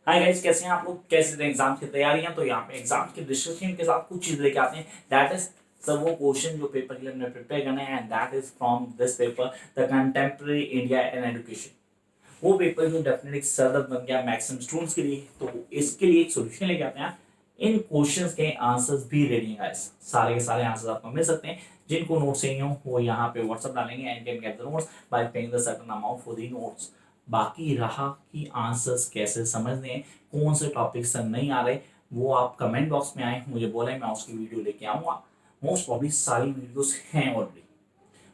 Hi guys, कैसे हैं आप लोग? कैसे रहे एग्जाम की तैयारियां? तो यहाँ पे एग्जाम के डिस्कशन के साथ कुछ चीज लेके आते हैं, दैट इज सब वो क्वेश्चन जो पेपर के लिए हमने प्रिपेयर करना है, and that is from this paper, the contemporary India and education. वो पेपर जो डेफिनेटली सरदर्द बन गया मैक्सिमम स्टूडेंट्स के लिए, तो इसके लिए एक सोल्यूशन लेके आते हैं। इन क्वेश्चंस के आंसर्स भी रेडी हैं गाइस, सारे के सारे आंसर्स आपको मिल सकते हैं। जिनको नोट्स चाहिए हो वो यहाँ पे व्हाट्सएप डालेंगे and can get the notes bye paying the certain amount for the notes. बाकी रहा कि आंसर्स कैसे समझने हैं, कौन से टॉपिक सर नहीं आ रहे, वो आप कमेंट बॉक्स में आए मुझे बोले, मैं उसकी वीडियो लेके आऊंगा। मोस्ट प्रॉब्ली सारी वीडियोस हैं ऑलरेडी।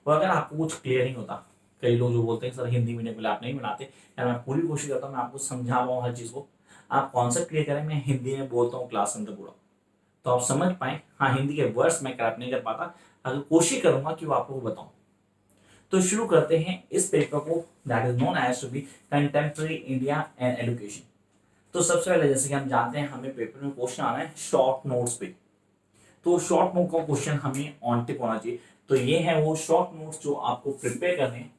और अगर आपको कुछ क्लियर नहीं होता, कई लोग जो बोलते हैं सर हिंदी मीडियम के लिए आप नहीं बनाते, यार मैं पूरी कोशिश करता हूँ मैं आपको समझा पाऊँ हर चीज़ को। आप कॉन्सेप्ट क्लियर करें, मैं हिंदी में बोलता हूँ क्लास अंदर पूरा, तो आप समझ पाए। हाँ, हिंदी के वर्ड्स मैं क्रैप नहीं कर पाता, अगर कोशिश करूंगा कि वो आप लोगों को बताऊं। तो शुरू करते हैं इस पेपर को, that is known as to be contemporary India and education. तो सबसे पहले जैसे कि हम जानते हैं, हमें पेपर में क्वेश्चन आना है शॉर्ट नोट्स पे। तो शॉर्ट नोट का क्वेश्चन हमें ऑन टिप होना चाहिए। तो ये है वो शॉर्ट नोट्स जो आपको प्रिपेयर करने हैं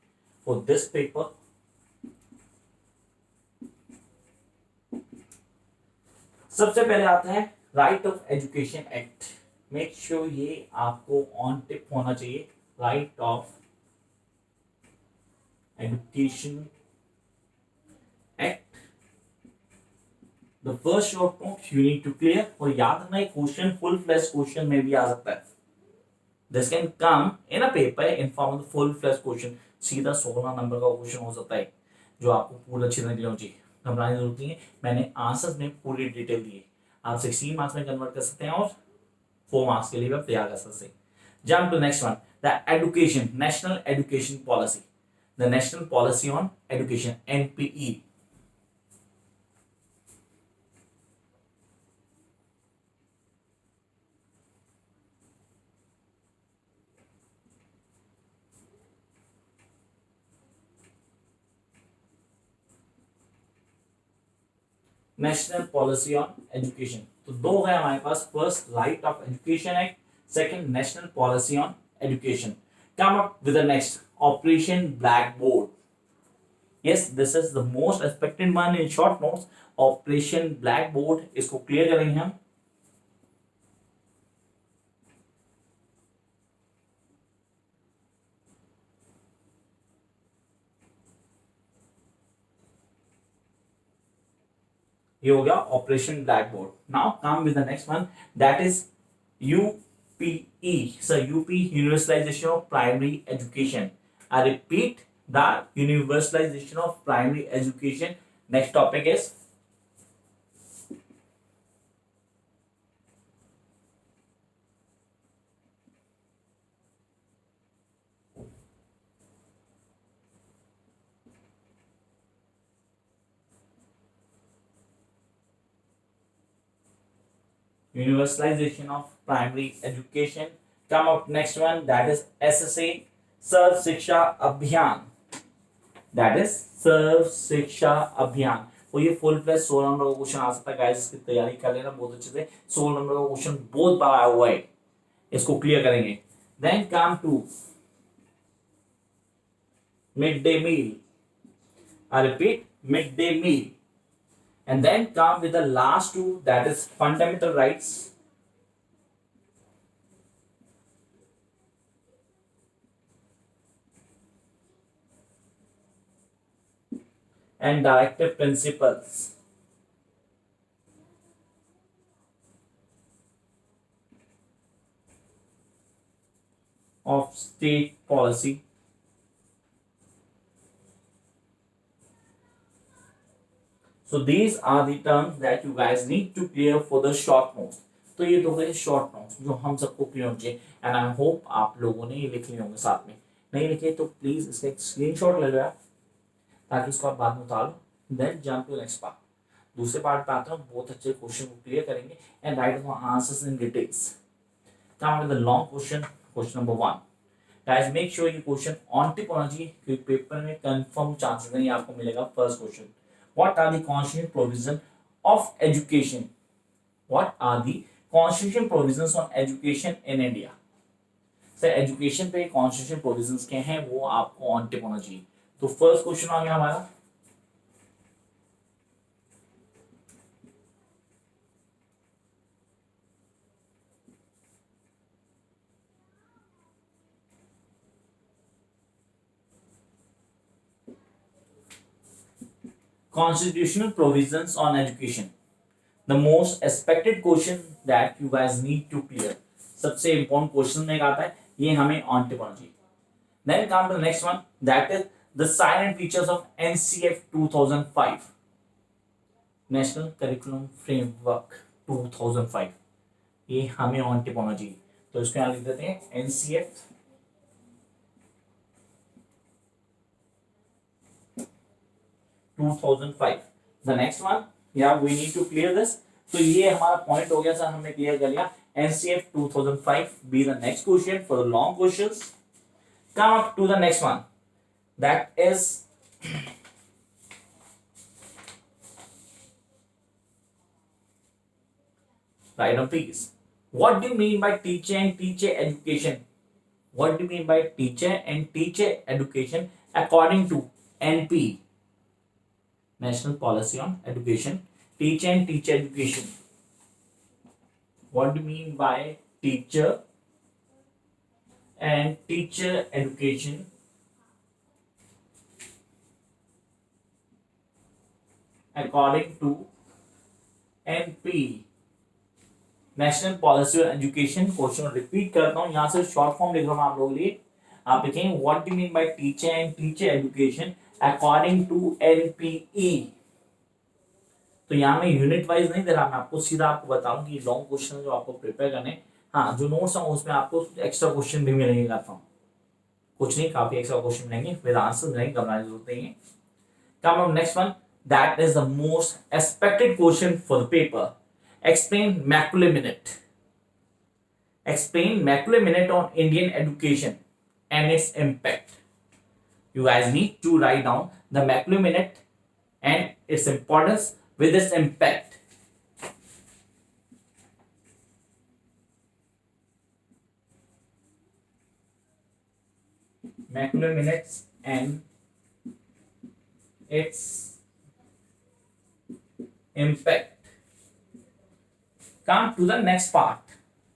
फॉर दिस पेपर। सबसे पहले आता है right of education act. Make sure ये आपको ऑन टिप होना चाहिए, right of education act. The first short note you need to clear, और याद रखना क्वेश्चन फुल फ्लैश क्वेश्चन में भी आ सकता है। This can come in a paper in form of full flash question. सीधा 16 नंबर का क्वेश्चन हो सकता है, जो आपको पूरा अच्छी तरह क्लियर होना चाहिए। घबराने की जरूरत नहीं है, मैंने आंसर्स में पूरी डिटेल दी है। आप 16 मार्क्स में कन्वर्ट कर सकते हैं और 4 मार्क्स के लिए भी आप तैयार कर सकते हैं। Jump to next one, the education national education policy. The national policy on education, NPE. National policy on education, तो दो है हमारे पास, first right of education act, second national policy on education. Come up with the next, operation blackboard. Yes, this is the most expected one in short notes, operation blackboard. इसको clear करेंगे हम। ये हो गया operation blackboard. Now come with the next one, that is UPE, sir UP, universalization of primary education. I repeat, the universalization of primary education. Next topic is universalization of primary education. Come up next one, that is SSA, सर्व शिक्षा अभियान। That is सर्व शिक्षा अभियान। और ये full flash 16 number का question आ सकता है guys, इसकी तैयारी कर लेना बहुत अच्छे से। 16 नंबर का क्वेश्चन बहुत बार आया हुआ है, इसको क्लियर करेंगे। Then come to mid day meal. I repeat, mid day meal. And then come with the last two, that is fundamental rights and directive principles of state policy. So these are the terms that you guys need to clear for the short notes. तो ये तो गए short notes जो हम सबको clear होने चाहिए, and I hope आप लोगों ने ये लिख लिए होंगे साथ में। नहीं लिखे तो प्लीज इसका एक स्क्रीनशॉट ले लो यार, ताकि इसको आप बाद में उतारो। Then jump to next part. दूसरे पार्ट पे आते हैं, बहुत अच्छे क्वेश्चन को क्लियर करेंगे and write answers in details. Come with the long question, question number 1। Guys make sure ये क्वेश्चन ऑन टिप होना चाहिए, क्योंकि पेपर में कंफर्म चांसेस नहीं आपको मिलेगा। First question, what are the constitutional provisions of education? What are the constitutional provisions on education in India? Sir education पे constitution provisions क्या हैं, वो आपको ऑन टिप होना चाहिए। तो फर्स्ट क्वेश्चन आ गया हमारा, constitutional provisions on education, the most expected question that you guys need to clear. सबसे important question में आता है, ये हमें on tip होना चाहिए. Then come to the next one, that is the silent features of NCF 2005, National Curriculum Framework 2005. ये हमें on tip होना चाहिए. तो इसको यहाँ लिख देते हैं NCF 2005. The next one, yeah, we need to clear this. तो ये हमारा पॉइंट हो गया सर, हमने क्लियर कर लिया. NCF 2005 be the next question for the long questions. Come up to the next one, that is right on please. What do you mean by teacher and teacher education? What do you mean by teacher and teacher education according to NP, National Policy on Education? Teacher and teacher education. What do you mean by teacher and teacher education according to NP, national policy on education? Question repeat करता हूँ, यहाँ से short form लिख रहा हूँ आप लोगों के लिए. आप लिखेंगे what do mean by teacher and teacher education according to NPE. तो यहाँ में यूनिट वाइज नहीं दे रहा, मैं आपको सीधा आपको बताऊं कि लॉन्ग क्वेश्चन जो आपको प्रिपेयर करने, हाँ जो नोट्स हैं उसमें आपको एक्स्ट्रा क्वेश्चन भी मिलेंगे. करता हूँ कुछ नहीं, काफी एक्स्ट्रा क्वेश्चन मिलेंगे, विद आंसर मिलेंगे, घबराने की जरूरत नहीं है. Come on next one, that is the most expected question for the paper. Explain Macaulay Minute. Explain Macaulay Minute on Indian education and its impact. You guys need to write down the Macaulay Minute and its importance with its impact. Macaulay Minutes and its impact. Come to the next part.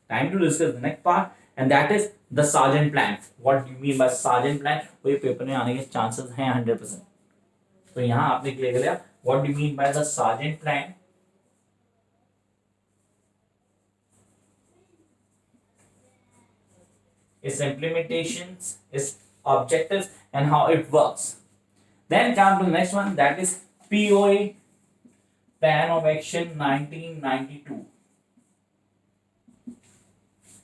Time to discuss the next part, and that is the Sargent plan. What do you mean by Sargent plan? वो ये paper में आने के chances हैं 100%. तो यहाँ आपने clear कर लिया. What do you mean by the Sargent plan? Its implementations, its objectives, and how it works. Then come to the next one, that is POA, Plan of Action 1992.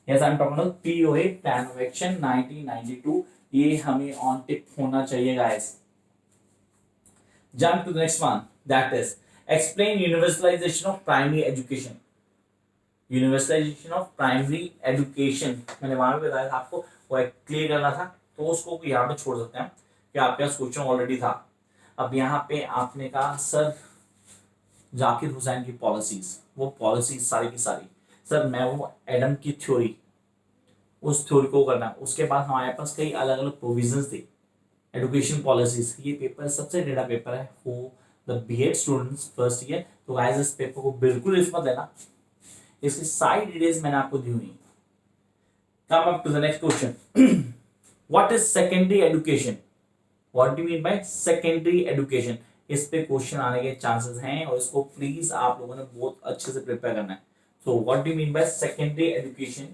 Yes, I'm talking about POA, Plan of Action 1992. ये हमें on tip होना चाहिए guys. Jump to the next one, that is explain universalization of primary education. Universalization of primary education, मैंने वहां भी बताया था आपको, वो क्लियर करना था, तो उसको यहाँ पे छोड़ सकते हैं कि आपके पास क्वेश्चन ऑलरेडी था. अब यहाँ पे आपने कहा सर जाकिर हुसैन की पॉलिसीज, वो पॉलिसीज सारी की सारी सर मैं वो एडम की थ्योरी, उस थ्योरी को करना. उसके बाद हमारे पास कई अलग अलग प्रोविजंस थे एजुकेशन पॉलिसीज. ये पेपर सबसे डेटा पेपर है for the BEd students first year. तो गाइस इस पेपर को बिल्कुल रिस्क मत लेना, इसकी सारी डिटेल्स मैंने आपको दी हुई. Come up to the next question, what is secondary education? What do you mean by secondary education? इस पे क्वेश्चन आने के चांसेस हैं और इसको प्लीज आप लोगों ने बहुत अच्छे से प्रिपेयर करना है. So what do you mean by secondary education?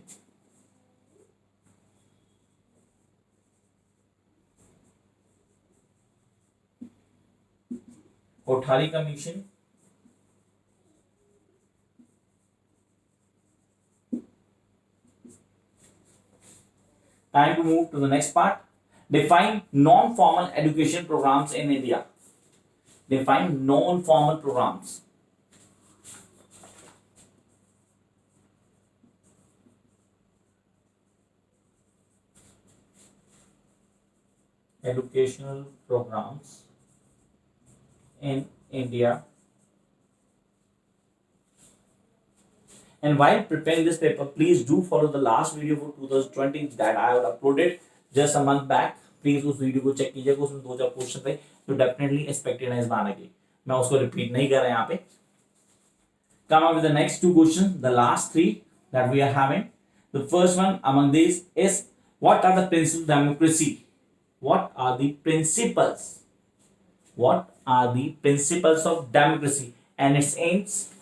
Kothari Commission. Time to move to the next part. Define non-formal education programs in India. Define non-formal programs. Educational programs in India. And while preparing this paper, please do follow the last video for 2020 that I have uploaded just a month back. Please उस video को check कीजिएगा, उसमें 2-4 question थे जो definitely expected है इस बार के. मैं उसको रिपीट नहीं कर रहा यहाँ पे. Come up with the next two questions, the last three that we are having. The first one among these is, what are the principles of democracy? What are the principles What are the principles of democracy and its aims?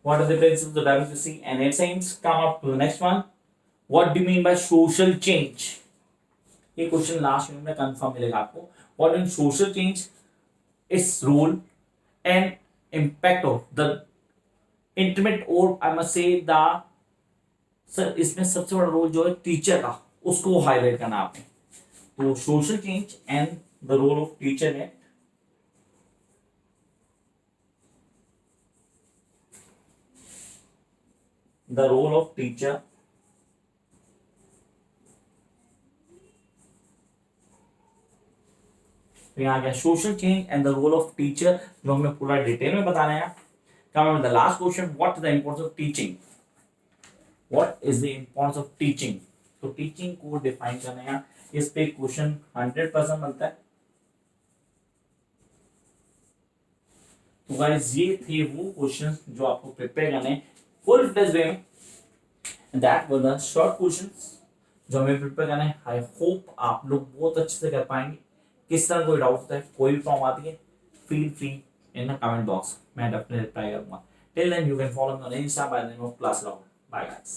What are the principles of democracy and its aims? Come up to the next one. What do you mean by social change? ये question last में confirm मिलेगा आपको. What in social change? Its role and impact of the intimate or I must say the sir इसमें सबसे बड़ा role जो है teacher का उसको हाईलाइट करना आपने. तो social change and the role of teacher है. द रोल ऑफ टीचर तो यहाँ गया social change and the role of teacher जो हमें पूरा डिटेल में बताना है. Come the last question what is the importance of teaching. What is the importance of teaching. तो टीचिंग को डिफाइन करना है. इस पे क्वेश्चन 100% बनता है. तो गाइस ये थे वो क्वेश्चन जो आपको प्रिपेयर करने हैं फुल फ्लेज वे में. That were the short questions जो हमें प्रिपेयर करना है. आई होप आप लोग बहुत अच्छे से कर पाएंगे. किस तरह कोई डाउट होता है कोई भी प्रॉब्लम आती है feel free in the comment box. मैं डेफिनेटली रिप्लाई करूंगा. Till then you can follow me on Insta by the name of class Rahul. Bye guys.